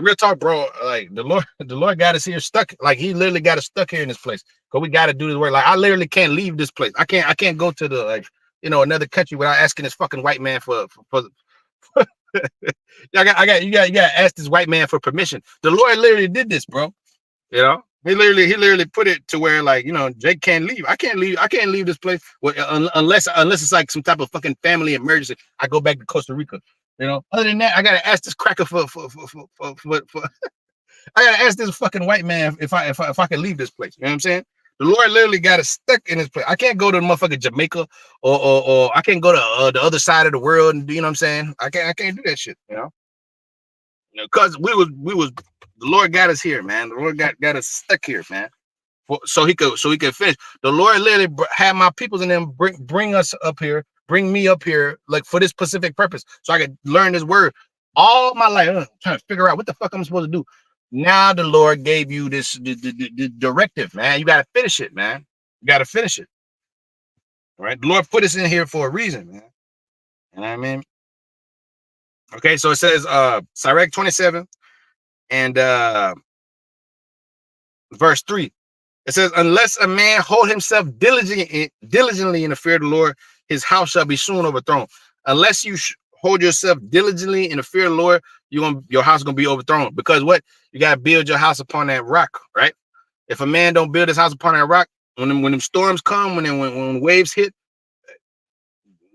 Speaker 2: real talk, bro. Like the Lord got us here stuck. Like he literally got us stuck here in this place. Cause we got to do this work. Like I literally can't leave this place. I can't go to the another country without asking this fucking white man for you got to ask this white man for permission. The Lord literally did this, bro. He literally put it to where Jake can't leave. I can't leave this place unless it's like some type of fucking family emergency. I go back to Costa Rica. Other than that, I gotta ask this cracker for I gotta ask this fucking white man if I can leave this place. You know what I'm saying? The Lord literally got us stuck in this place. I can't go to motherfucking Jamaica or I can't go to the other side of the world and you know what I'm saying? I can't do that shit, because we was the Lord got us here, man. The Lord got us stuck here, man. So he could finish. The Lord literally had my peoples and them bring us up here, bring me up here, like for this specific purpose, so I could learn this word all my life. I'm trying to figure out what the fuck I'm supposed to do. Now the Lord gave you this the directive, man. You got to finish it, man. You got to finish it. All right. The Lord put us in here for a reason, man. You know what I mean? Okay. So it says, Sirach 27 and verse 3. It says, unless a man hold himself diligently in the fear of the Lord, his house shall be soon overthrown. Unless you hold yourself diligently in the fear of the Lord, your house is gonna be overthrown. Because what? You gotta build your house upon that rock, right? If a man don't build his house upon that rock, when them storms come, when waves hit,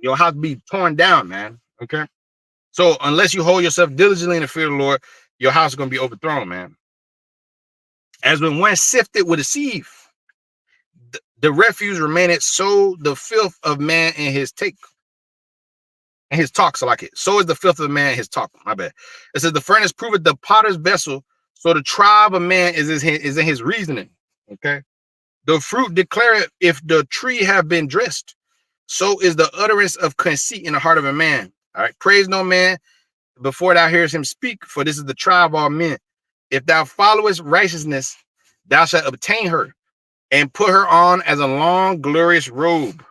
Speaker 2: your house be torn down, man. Okay. So unless you hold yourself diligently in the fear of the Lord, your house is gonna be overthrown, man. As when one sifted with a sieve, the refuse remaineth, so the filth of man in his take. And his talks are like it. So is the filth of man his talk. My bad. It says the furnace proveth the potter's vessel, so the trial of man is in his reasoning. Okay. The fruit declareth if the tree have been dressed. So is the utterance of conceit in the heart of a man. All right. Praise no man before thou hearest him speak, for this is the trial of all men. If thou followest righteousness, thou shalt obtain her and put her on as a long, glorious robe.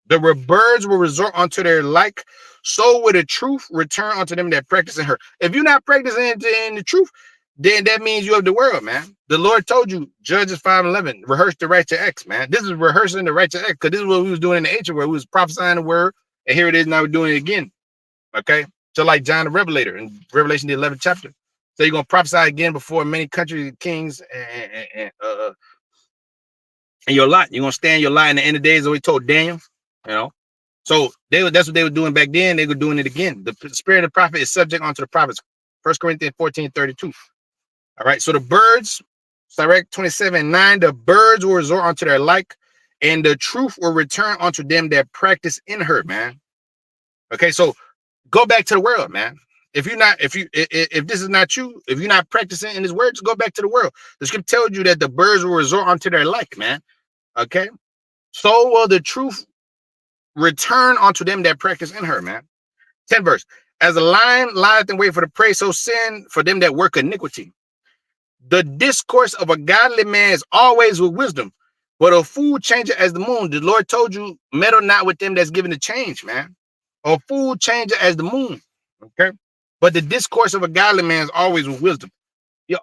Speaker 2: The birds will resort unto their like, so will the truth return unto them that practice in her. If you're not practicing in the truth, then that means you have the world, man. The Lord told you, Judges 5:11, rehearse the righteous acts, man. This is rehearsing the righteous acts, because this is what we was doing in the ancient world. We was prophesying the word, and here it is, now we're doing it again. Okay? So like John the Revelator in Revelation the 11th chapter. So you're gonna prophesy again before many countries, kings, and your lot. You're gonna stand your lot in the end of the days, as we told Daniel. So that's what they were doing back then. They were doing it again. The spirit of the prophet is subject unto the prophets. 1 Corinthians 14:32. All right. So the birds, Sirach 27:9, the birds will resort unto their like, and the truth will return unto them that practice in her, man. Okay, so go back to the world, man. If this is not you, if you're not practicing in this word, just go back to the world. The scripture tells you that the birds will resort unto their like, man. Okay. So will the truth return unto them that practice in her, man. 10th verse. As a lion lieth in wait for the prey, so sin for them that work iniquity. The discourse of a godly man is always with wisdom, but a fool changeth as the moon. The Lord told you, meddle not with them that's given the change, man. A fool changes as the moon. Okay. But the discourse of a godly man is always with wisdom. You're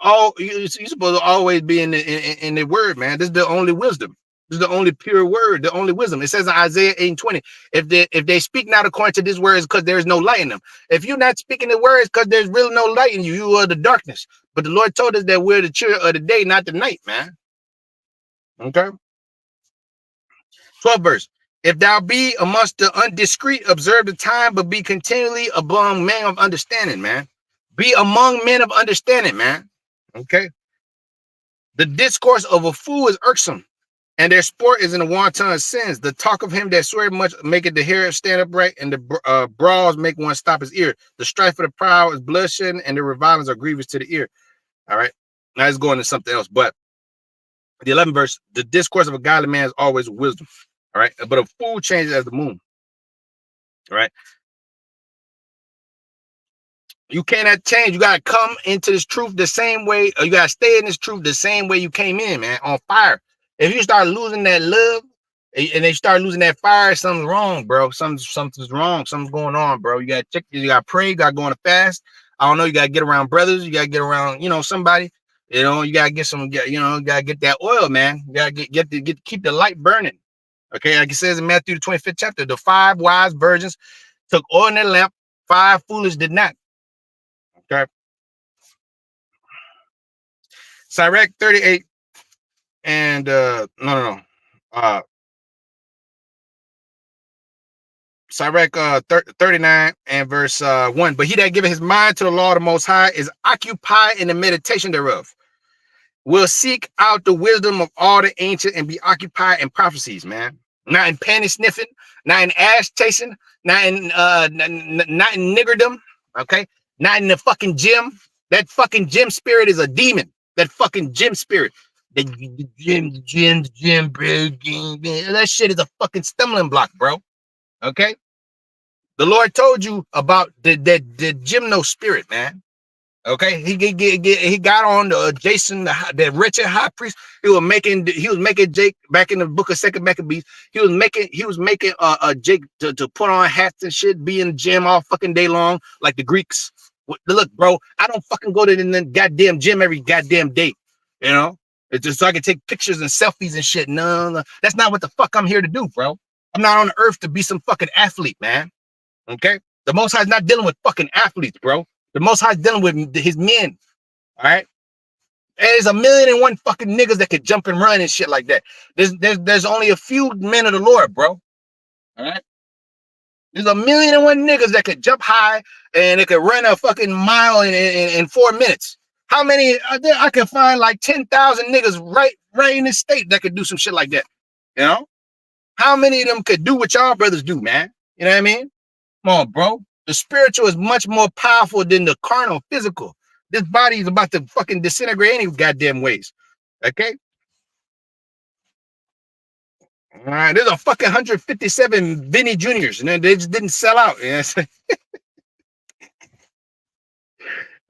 Speaker 2: supposed to always be in the word, man. This is the only wisdom. This is the only pure word, the only wisdom. It says in Isaiah 8:20, if they speak not according to this word, it's because there is no light in them. If you're not speaking the words, because there's really no light in you, you are the darkness. But the Lord told us that we're the children of the day, not the night, man. Okay. 12th verse. If thou be amongst the undiscreet, observe the time, but be continually among men of understanding, man. Be among men of understanding, man. Okay. The discourse of a fool is irksome, and their sport is in the wanton of sins. The talk of him that swear much maketh the hair stand upright, and the brawls make one stop his ear. The strife of the proud is bloodshed, and the revilings are grievous to the ear. All right. Now let's go into something else. But the 11th verse, the discourse of a godly man is always wisdom. All right. But a fool changes as the moon. All right. You cannot change. You got to come into this truth the same way, or you got to stay in this truth the same way you came in, man, on fire. If you start losing that love and they start losing that fire, something's wrong, bro. Something's wrong. Something's going on, bro. You got to check. You got to pray. You got to go on a fast. I don't know. You got to get around brothers. You got to get around, somebody. You got to get some, you got to get that oil, man. You got to keep the light burning. Okay. Like it says in Matthew, the 25th chapter, the 5 wise virgins took oil in their lamp. 5 foolish did not. Okay. Sirach 38 and Sirach 39 and verse 1. But he that giveth his mind to the law of the Most High is occupied in the meditation thereof. Will seek out the wisdom of all the ancient and be occupied in prophecies, man. Not in panty sniffing, not in ass chasing, not in niggerdom, okay? Not in the fucking gym. That fucking gym spirit is a demon. That fucking gym spirit. The gym, bro. That shit is a fucking stumbling block, bro. Okay? The Lord told you about the gymno spirit, man. Okay, he got on the Jason, the wretched high priest. He was making Jake back in the book of 2 Maccabees. He was making Jake to put on hats and shit, be in the gym all fucking day long like the Greeks. Look, bro, I don't fucking go to the goddamn gym every goddamn day. It's just so I can take pictures and selfies and shit. No, that's not what the fuck I'm here to do, bro. I'm not on earth to be some fucking athlete, man. Okay, the Most High is not dealing with fucking athletes, bro. The Most High is dealing with his men. All right. There's 1,000,001 fucking niggas that could jump and run and shit like that. There's only a few men of the Lord, bro. All right. There's 1,000,001 niggas that could jump high and they could run a fucking mile in 4 minutes. How many? I can find like 10,000 niggas right in this state that could do some shit like that. How many of them could do what y'all brothers do, man? You know what I mean? Come on, bro. The spiritual is much more powerful than the carnal, physical. This body is about to fucking disintegrate any goddamn ways. Okay? All right, there's a fucking 157 Vinny Juniors, and they just didn't sell out. All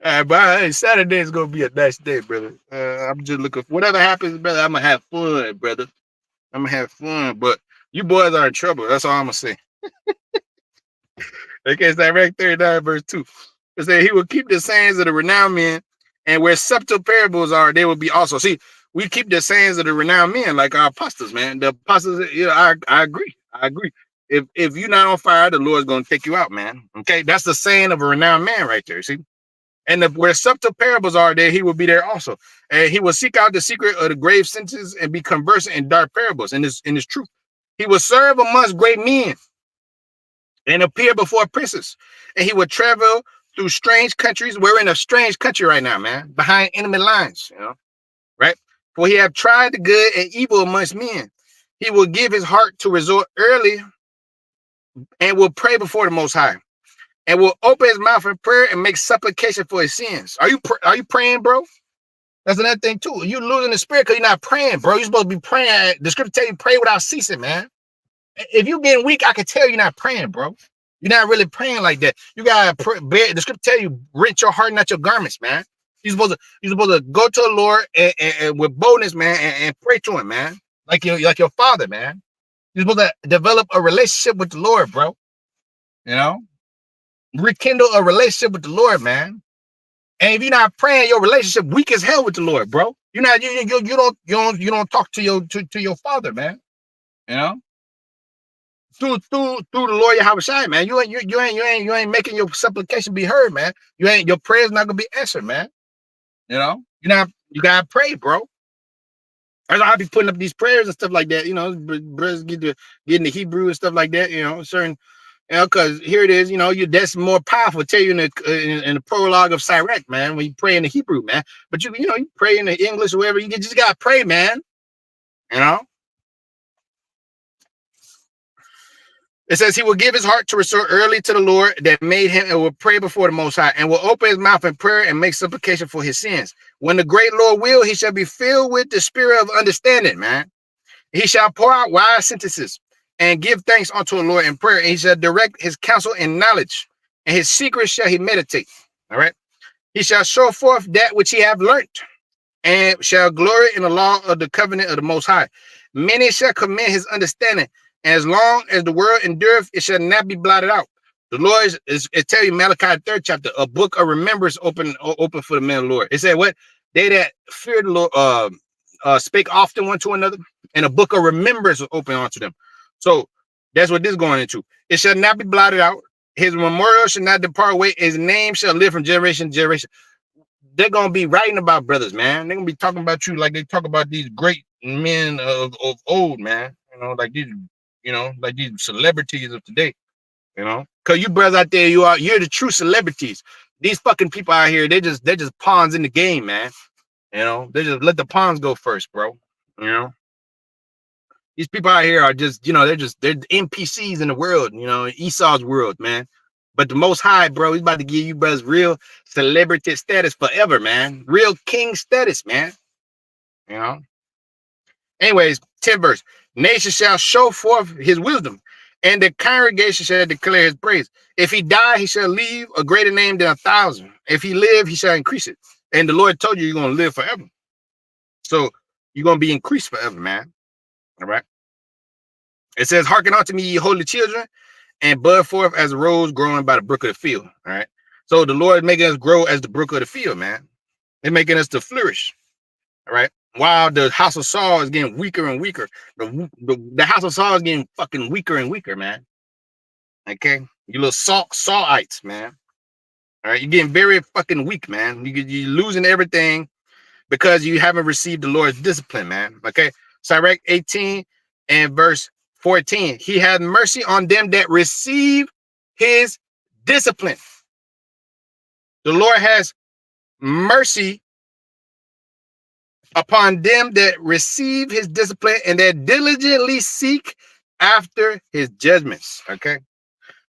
Speaker 2: right, but Saturday is gonna be a nice day, brother. I'm just looking for whatever happens, brother. I'm gonna have fun, brother. I'm gonna have fun, but you boys are in trouble. That's all I'm gonna say. Okay, it's Sirach 39, verse 2. It says, he will keep the sayings of the renowned men, and where subtle parables are, they will be also. See, we keep the sayings of the renowned men, like our apostles, man. The apostles, I agree. I agree. If you're not on fire, the Lord's going to take you out, man. Okay, that's the saying of a renowned man right there, see? And where subtle parables are there, he will be there also. And he will seek out the secret of the grave sentences and be conversant in dark parables, in his truth. He will serve amongst great men and appear before princes. And he would travel through strange countries. We're in a strange country right now, man, behind enemy lines, right? For he have tried the good and evil amongst men. He will give his heart to resort early and will pray before the Most High and will open his mouth in prayer and make supplication for his sins. Are you praying, bro? That's another thing too. You losing the spirit because you're not praying, bro. You're supposed to be praying. The scripture tell you pray without ceasing, man. If you getting weak, I can tell you're not praying, bro. You're not really praying like that. You gotta pray. The scripture tell you, rent your heart, not your garments, man. You're supposed to go to the Lord and with boldness, man, and pray to him, man. Like your father, man. You're supposed to develop a relationship with the Lord, bro. You know, rekindle a relationship with the Lord, man. And if you're not praying, your relationship weak as hell with the Lord, bro. You're not you don't talk to your father, man. You know, through the Lord Yahushua, man. You ain't making your supplication be heard, man. Your prayers not gonna be answered, man. You know, you gotta pray, bro. I be putting up these prayers and stuff like that. You know, brothers get in the Hebrew and stuff like that. You know, certain. You know, because here it is, you know, that's more powerful. Tell you in the prologue of Sirach, man, when you pray in the Hebrew, man. But you pray in the English or whatever, just gotta pray, man. You know. It says he will give his heart to restore early to the Lord that made him and will pray before the Most High and will open his mouth in prayer and make supplication for his sins. When the great Lord will, he shall be filled with the spirit of understanding, man. He shall pour out wise sentences and give thanks unto the Lord in prayer. And he shall direct his counsel in knowledge, and his secrets shall he meditate. All right. He shall show forth that which he have learnt, and shall glory in the law of the covenant of the Most High. Many shall commend his understanding, and as long as the world endureth, it shall not be blotted out. The Lord is tell you, Malachi 3rd chapter, a book of remembrance open for the men of the Lord. It said what? They that fear the Lord spake often one to another, and a book of remembrance was open unto them. So that's what this is going into. It shall not be blotted out. His memorial shall not depart away. His name shall live from generation to generation. They're gonna be writing about brothers, man. They're gonna be talking about you like they talk about these great men of old, man. You know, like these, like these celebrities of today. You know, cause you brothers out there, you're the true celebrities. These fucking people out here, they're just pawns in the game, man. You know, they just let the pawns go first, bro. You know, these people out here are just, they're NPCs in the world, Esau's world, man. But the Most High, bro, he's about to give you brothers real celebrity status forever, man. Real king status, man. You know. Anyways, 10th verse. Nation shall show forth his wisdom, and the congregation shall declare his praise. If he die, he shall leave a greater name than 1,000. If he live, he shall increase it. And the Lord told you you're going to live forever. So you're going to be increased forever, man. All right. It says, hearken unto me, ye holy children, and bud forth as a rose growing by the brook of the field. All right. So the Lord is making us grow as the brook of the field, man. They're making us to flourish. All right. While the house of Saul is getting weaker and weaker. The house of Saul is getting fucking weaker and weaker, man. Okay. You little Saulites, man. All right. You're getting very fucking weak, man. You're losing everything because you haven't received the Lord's discipline, man. Okay. Sirach 18 and verse 14. He had mercy on them that receive his discipline. The Lord has mercy upon them that receive his discipline and that diligently seek after his judgments. Okay.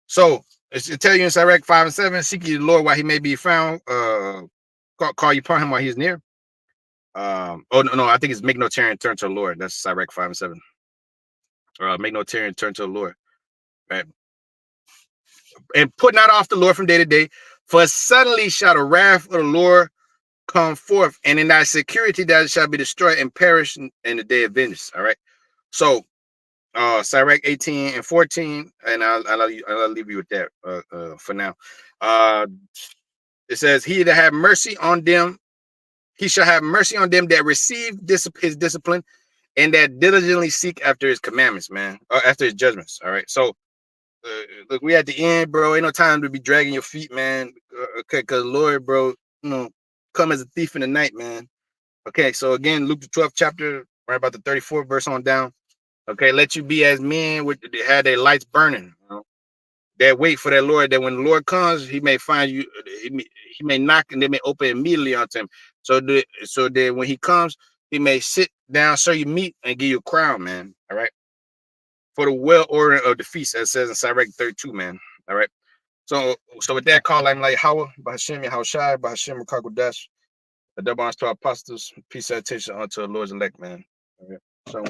Speaker 2: So it's to tell you in Sirach 5 and 7, seek ye the Lord while he may be found, call you upon him while he is near. Oh no, I think it's make no tarrying, turn to the Lord. That's Sirach 5 and 7. Make no tarrying, turn to the Lord. Right. And put not off the Lord from day to day, for suddenly shall the wrath of the Lord come forth, and in thy security that shall be destroyed and perish in the day of vengeance. All right. So Sirach 18 and 14, and I'll leave you with that for now. It says, he that have mercy on them, he shall have mercy on them that receive his discipline and that diligently seek after his commandments, man, or after his judgments. All right. So look, we at the end, bro. Ain't no time to be dragging your feet, man. Okay, because Lord, bro, come as a thief in the night, man. Okay, so again, Luke the 12th chapter, right about the 34th verse on down. Okay, let you be as men with had their lights burning. That wait for that Lord, that when the Lord comes, he may find you, he may knock and they may open immediately unto him. So that when he comes, he may sit down, serve you meat, and give you a crown, man. All right. For the well order of the feast, as it says in Sirach 32, man. All right. So with that call, I'm like Howard, Bahashim Yahushai, Bahashim Kakodash, the double honors to our apostles, peace and attention unto the Lord's elect, man. All right. So